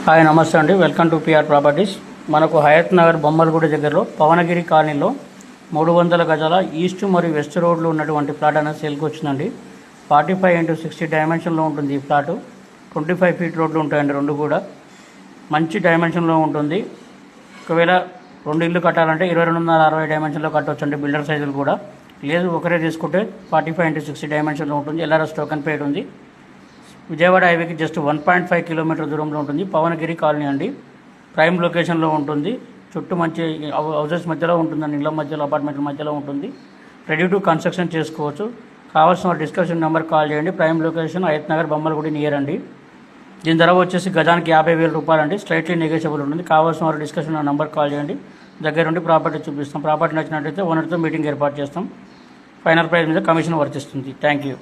Hi నమస్తే అండి, welcome to PR properties. మనకు హయత్ నగర్ బొమ్మలగూడ దగ్గరలో పవనగిరి కాలనీలో 300 గజాల ఈస్ట్ మరియు వెస్ట్ రోడ్లో ఉన్నటువంటి ప్లాట్ అనేది సేల్కి వచ్చిందండి. 45x60 డైమెన్షన్లో ఉంటుంది ఈ ప్లాట్. 25 ఫీట్ రోడ్లు ఉంటాయండి, రెండు కూడా మంచి డైమెన్షన్లో ఉంటుంది. ఒకవేళ రెండు ఇల్లు కట్టాలంటే 22.60 డైమెన్షన్లో కట్టవచ్చండి. బిల్డర్ సైజులు కూడా లేదు, ఒకరే తీసుకుంటే 45x60 డైమెన్షన్లో ఉంటుంది. ఎల్ఆర్ఎస్ టోకెన్ పేడ్ ఉంది. విజయవాడ హైవేకి జస్ట్ 1.5 కిలోమీటర్ దూరంలో ఉంటుంది. పవనగిరి కాలనీ అండి, ప్రైమ్ లొకేషన్లో ఉంటుంది. చుట్టూ మంచి హౌసెస్ మధ్యలో ఉంటుందండి, ఇళ్ళ మధ్యలో, అపార్ట్మెంట్ల మధ్యలో ఉంటుంది. రెడీ టు కన్స్ట్రక్షన్ చేసుకోవచ్చు. కావాల్సిన డిస్కషన్ నెంబర్ కాల్ చేయండి. Prime location Hayat Nagar Bommalaguda near అండి. దీని ధర వచ్చేసి గజానికి 50,000 రూపాయలండి. స్ట్రైట్లీ నెగోషియబుల్ ఉంటుంది. కావాల్సిన వారు డిస్కషన్ నెంబర్ కాల్ చేయండి. దగ్గర నుండి ప్రాపర్టీ చూపిస్తాం. ప్రాపర్టీ నచ్చినట్లయితే ఓనర్తో మీటింగ్ ఏర్పాటు చేస్తాం. ఫైనల్ ప్రైస్ మీద కమిషన్ వర్తిస్తుంది. Thank you.